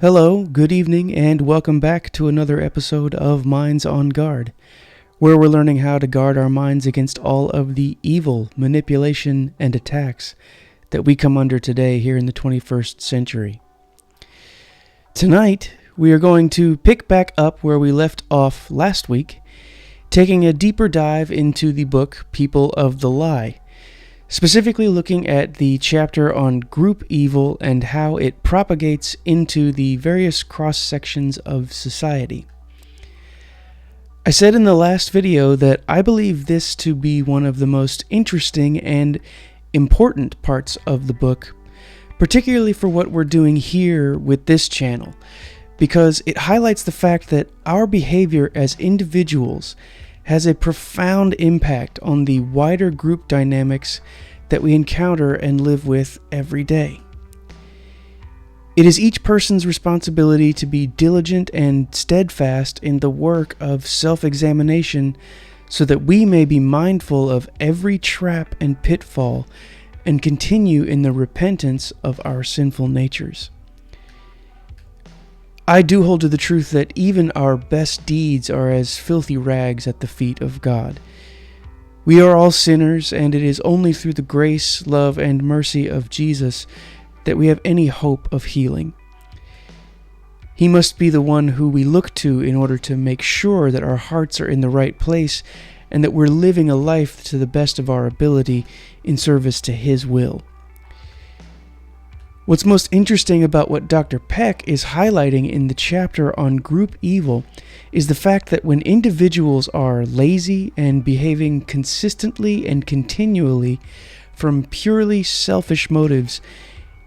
Hello, good evening, and welcome back to another episode of Minds on Guard, where we're learning how to guard our minds against all of the evil, manipulation, and attacks that we come under today here in the 21st century. Tonight, we are going to pick back up where we left off last week, taking a deeper dive into the book People of the Lie, specifically looking at the chapter on group evil and how it propagates into the various cross-sections of society. I said in the last video that I believe this to be one of the most interesting and important parts of the book, particularly for what we're doing here with this channel, because it highlights the fact that our behavior as individuals has a profound impact on the wider group dynamics that we encounter and live with every day. It is each person's responsibility to be diligent and steadfast in the work of self-examination so that we may be mindful of every trap and pitfall and continue in the repentance of our sinful natures. I do hold to the truth that even our best deeds are as filthy rags at the feet of God. We are all sinners, and it is only through the grace, love, and mercy of Jesus that we have any hope of healing. He must be the one who we look to in order to make sure that our hearts are in the right place and that we're living a life to the best of our ability in service to His will. What's most interesting about what Dr. Peck is highlighting in the chapter on group evil is the fact that when individuals are lazy and behaving consistently and continually from purely selfish motives,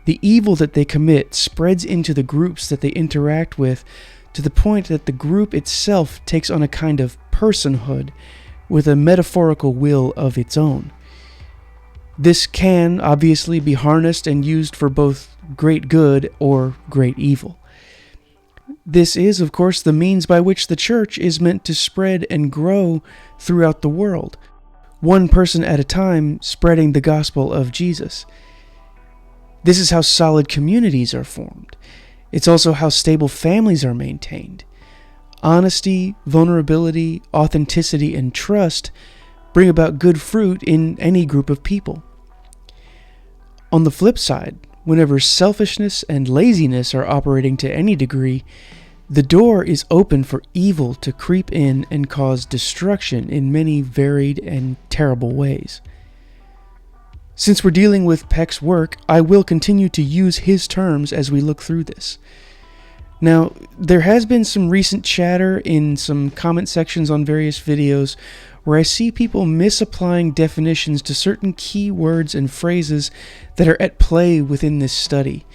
the evil that they commit spreads into the groups that they interact with to the point that the group itself takes on a kind of personhood with a metaphorical will of its own. This can obviously be harnessed and used for both great good or great evil. This is, of course, the means by which the church is meant to spread and grow throughout the world, one person at a time spreading the gospel of Jesus. This is how solid communities are formed. It's also how stable families are maintained. Honesty, vulnerability, authenticity, and trust bring about good fruit in any group of people. On the flip side, whenever selfishness and laziness are operating to any degree, the door is open for evil to creep in and cause destruction in many varied and terrible ways. Since we're dealing with Peck's work, I will continue to use his terms as we look through this. Now, there has been some recent chatter in some comment sections on various videos where I see people misapplying definitions to certain key words and phrases that are at play within this study,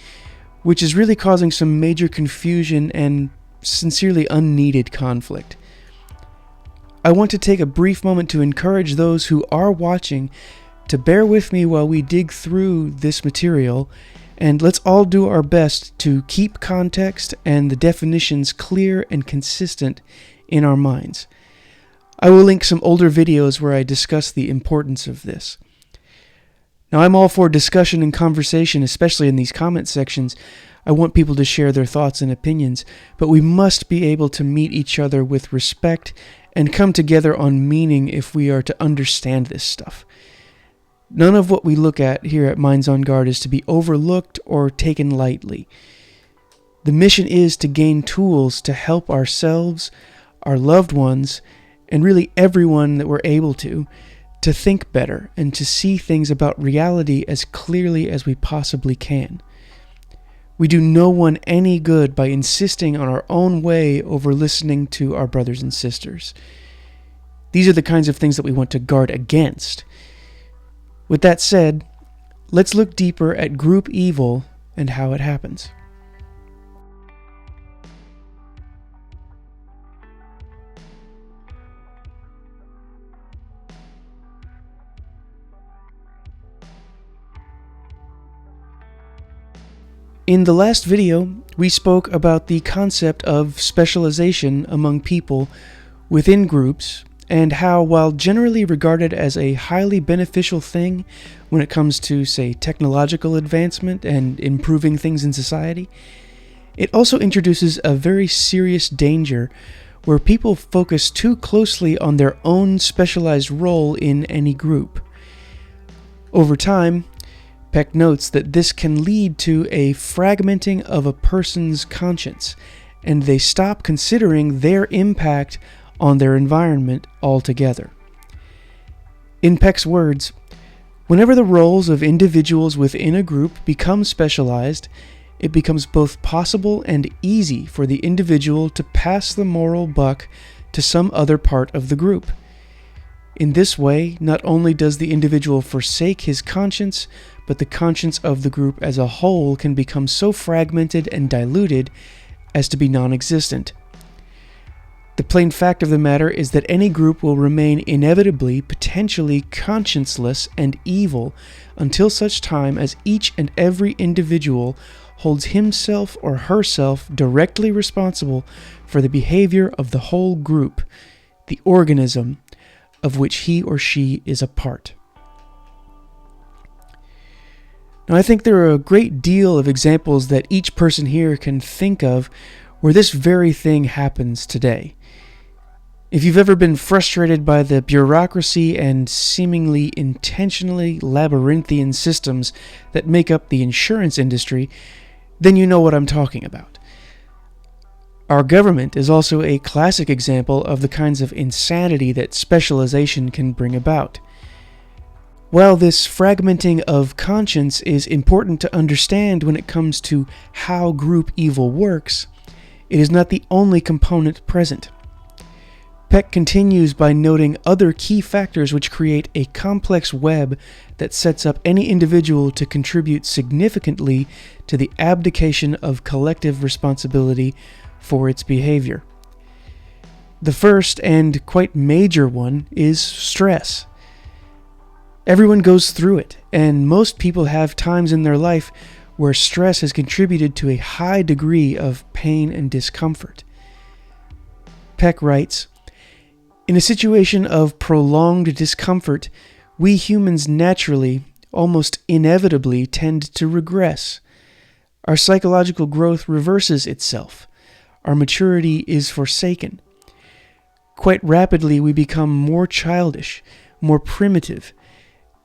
which is really causing some major confusion and sincerely unneeded conflict. I want to take a brief moment to encourage those who are watching to bear with me while we dig through this material, and let's all do our best to keep context and the definitions clear and consistent in our minds. I will link some older videos where I discuss the importance of this. Now, I'm all for discussion and conversation, especially in these comment sections. I want people to share their thoughts and opinions, but we must be able to meet each other with respect and come together on meaning if we are to understand this stuff. None of what we look at here at Minds on Guard is to be overlooked or taken lightly. The mission is to gain tools to help ourselves, our loved ones, and really everyone that we're able to think better and to see things about reality as clearly as we possibly can. We do no one any good by insisting on our own way over listening to our brothers and sisters. These are the kinds of things that we want to guard against. With that said, let's look deeper at group evil and how it happens. In the last video, we spoke about the concept of specialization among people within groups and how, while generally regarded as a highly beneficial thing when it comes to, say, technological advancement and improving things in society, It also introduces a very serious danger where people focus too closely on their own specialized role in any group. Over time, Peck notes that this can lead to a fragmenting of a person's conscience, and they stop considering their impact on their environment altogether. In Peck's words, whenever the roles of individuals within a group become specialized, it becomes both possible and easy for the individual to pass the moral buck to some other part of the group. In this way, not only does the individual forsake his conscience, but the conscience of the group as a whole can become so fragmented and diluted as to be non-existent. The plain fact of the matter is that any group will remain inevitably, potentially conscienceless and evil until such time as each and every individual holds himself or herself directly responsible for the behavior of the whole group, the organism of which he or she is a part. Now, I think there are a great deal of examples that each person here can think of where this very thing happens today. If you've ever been frustrated by the bureaucracy and seemingly intentionally labyrinthian systems that make up the insurance industry, then you know what I'm talking about. Our government is also a classic example of the kinds of insanity that specialization can bring about. While this fragmenting of conscience is important to understand when it comes to how group evil works, it is not the only component present. Peck continues by noting other key factors which create a complex web that sets up any individual to contribute significantly to the abdication of collective responsibility for its behavior. The first and quite major one is stress. Everyone goes through it, and most people have times in their life where stress has contributed to a high degree of pain and discomfort. Peck writes, "In a situation of prolonged discomfort, we humans naturally, almost inevitably, tend to regress. Our psychological growth reverses itself. Our maturity is forsaken. Quite rapidly, we become more childish, more primitive.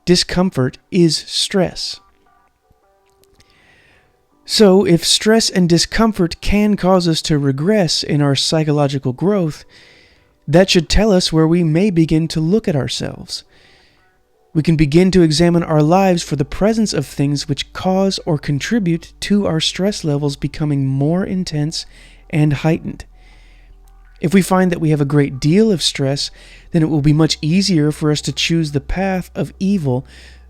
Discomfort is stress." So, if stress and discomfort can cause us to regress in our psychological growth, that should tell us where we may begin to look at ourselves. We can begin to examine our lives for the presence of things which cause or contribute to our stress levels becoming more intense and heightened. If we find that we have a great deal of stress, then it will be much easier for us to choose the path of evil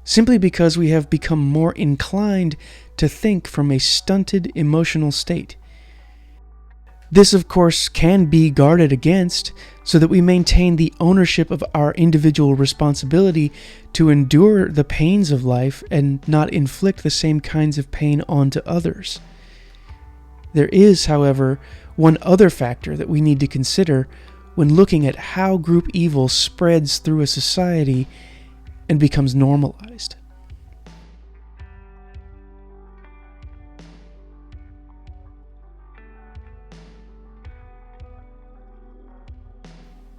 simply because we have become more inclined to think from a stunted emotional state. This, of course, can be guarded against so that we maintain the ownership of our individual responsibility to endure the pains of life and not inflict the same kinds of pain onto others. There is, however, one other factor that we need to consider when looking at how group evil spreads through a society and becomes normalized.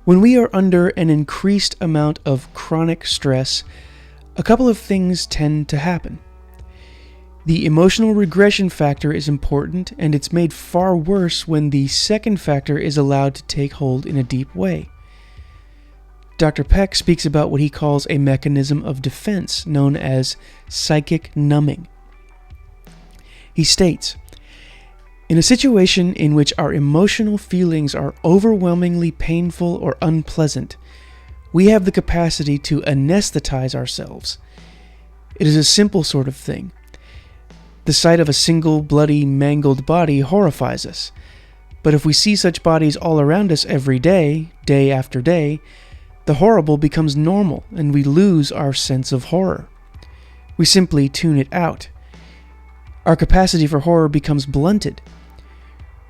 When we are under an increased amount of chronic stress, a couple of things tend to happen. The emotional regression factor is important, and it's made far worse when the second factor is allowed to take hold in a deep way. Dr. Peck speaks about what he calls a mechanism of defense known as psychic numbing. He states, "In a situation in which our emotional feelings are overwhelmingly painful or unpleasant, we have the capacity to anesthetize ourselves. It is a simple sort of thing. The sight of a single, bloody, mangled body horrifies us. But if we see such bodies all around us every day, day after day, the horrible becomes normal and we lose our sense of horror. We simply tune it out. Our capacity for horror becomes blunted.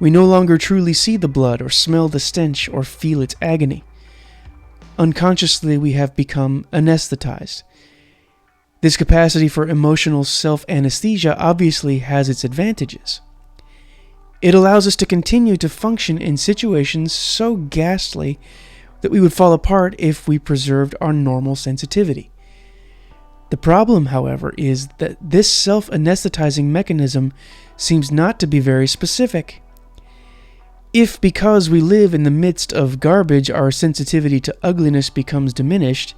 We no longer truly see the blood or smell the stench or feel its agony. Unconsciously, we have become anesthetized. This capacity for emotional self-anesthesia obviously has its advantages. It allows us to continue to function in situations so ghastly that we would fall apart if we preserved our normal sensitivity. The problem, however, is that this self-anesthetizing mechanism seems not to be very specific. If because we live in the midst of garbage our sensitivity to ugliness becomes diminished,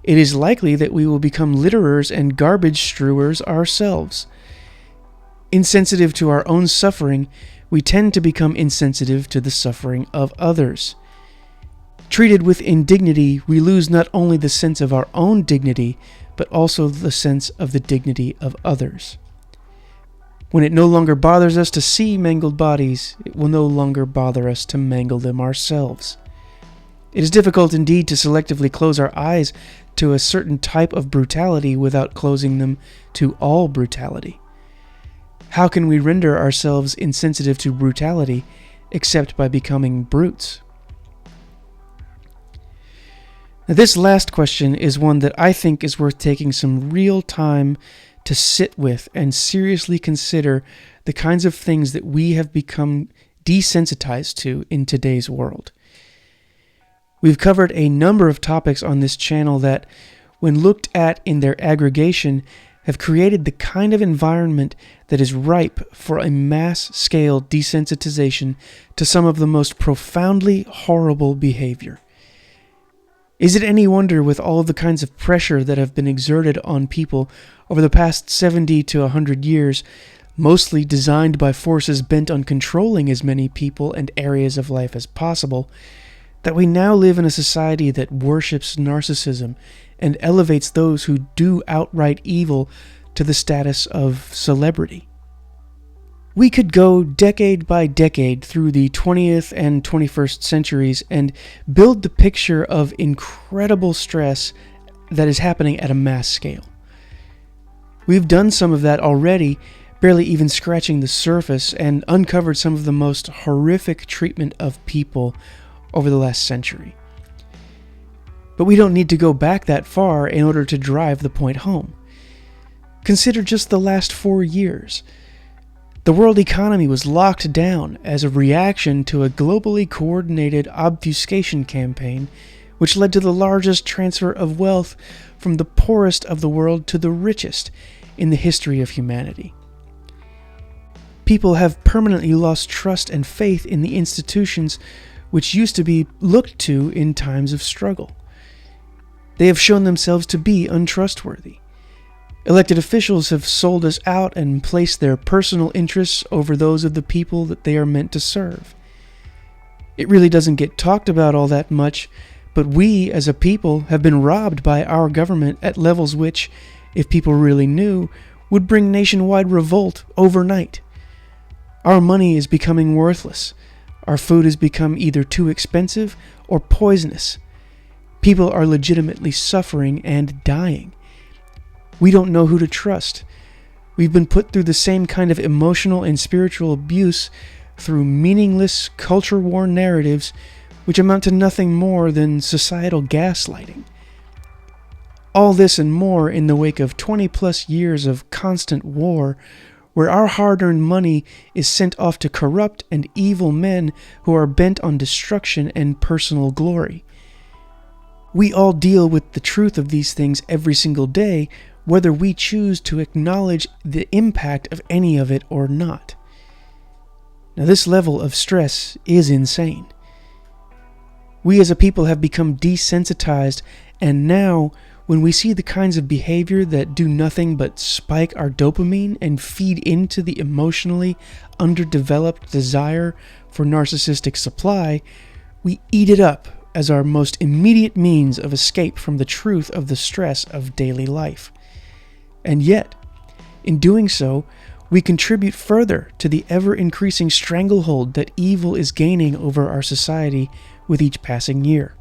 it is likely that we will become litterers and garbage strewers ourselves. Insensitive to our own suffering, we tend to become insensitive to the suffering of others. Treated with indignity, we lose not only the sense of our own dignity, but also the sense of the dignity of others. When it no longer bothers us to see mangled bodies, it will no longer bother us to mangle them ourselves. It is difficult indeed to selectively close our eyes to a certain type of brutality without closing them to all brutality. How can we render ourselves insensitive to brutality except by becoming brutes? Now, this last question is one that I think is worth taking some real time to sit with and seriously consider the kinds of things that we have become desensitized to in today's world. We've covered a number of topics on this channel that, when looked at in their aggregation, have created the kind of environment that is ripe for a mass-scale desensitization to some of the most profoundly horrible behavior. Is it any wonder, with all of the kinds of pressure that have been exerted on people over the past 70 to 100 years, mostly designed by forces bent on controlling as many people and areas of life as possible, that we now live in a society that worships narcissism and elevates those who do outright evil to the status of celebrity? We could go decade by decade through the 20th and 21st centuries and build the picture of incredible stress that is happening at a mass scale. We've done some of that already, barely even scratching the surface, and uncovered some of the most horrific treatment of people over the last century. But we don't need to go back that far in order to drive the point home. Consider just the last 4 years. The world economy was locked down as a reaction to a globally coordinated obfuscation campaign, which led to the largest transfer of wealth from the poorest of the world to the richest in the history of humanity. People have permanently lost trust and faith in the institutions which used to be looked to in times of struggle. They have shown themselves to be untrustworthy. Elected officials have sold us out and placed their personal interests over those of the people that they are meant to serve. It really doesn't get talked about all that much, but we as a people have been robbed by our government at levels which, if people really knew, would bring nationwide revolt overnight. Our money is becoming worthless. Our food has become either too expensive or poisonous. People are legitimately suffering and dying. We don't know who to trust. We've been put through the same kind of emotional and spiritual abuse through meaningless culture war narratives which amount to nothing more than societal gaslighting. All this and more in the wake of 20+ years of constant war, where our hard-earned money is sent off to corrupt and evil men who are bent on destruction and personal glory. We all deal with the truth of these things every single day, whether we choose to acknowledge the impact of any of it or not. Now, this level of stress is insane. We as a people have become desensitized, and now, when we see the kinds of behavior that do nothing but spike our dopamine and feed into the emotionally underdeveloped desire for narcissistic supply, we eat it up as our most immediate means of escape from the truth of the stress of daily life. And yet, in doing so, we contribute further to the ever-increasing stranglehold that evil is gaining over our society with each passing year.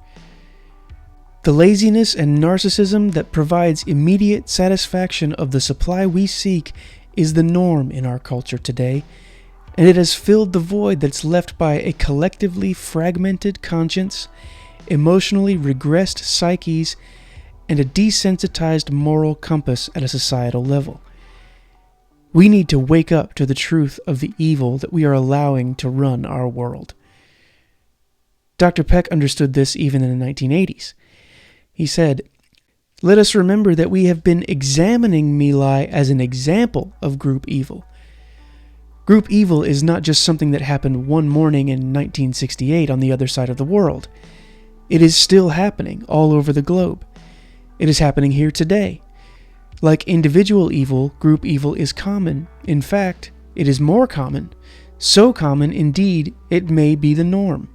The laziness and narcissism that provides immediate satisfaction of the supply we seek is the norm in our culture today, and it has filled the void that's left by a collectively fragmented conscience, emotionally regressed psyches, and a desensitized moral compass at a societal level. We need to wake up to the truth of the evil that we are allowing to run our world. Dr. Peck understood this even in the 1980s. He said, "Let us remember that we have been examining My Lai as an example of group evil. Group evil is not just something that happened one morning in 1968 on the other side of the world. It is still happening all over the globe. It is happening here today. Like individual evil, group evil is common. In fact, it is more common. So common, indeed, it may be the norm.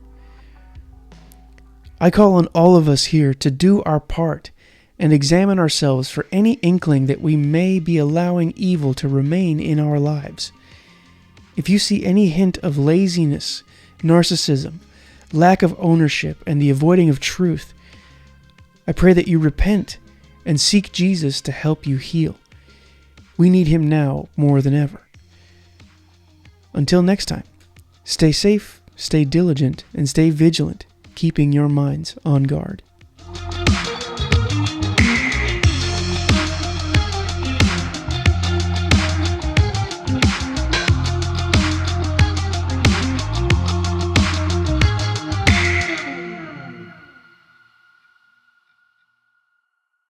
I call on all of us here to do our part and examine ourselves for any inkling that we may be allowing evil to remain in our lives. If you see any hint of laziness, narcissism, lack of ownership, and the avoiding of truth, I pray that you repent and seek Jesus to help you heal. We need him now more than ever. Until next time, stay safe, stay diligent, and stay vigilant, keeping your minds on guard."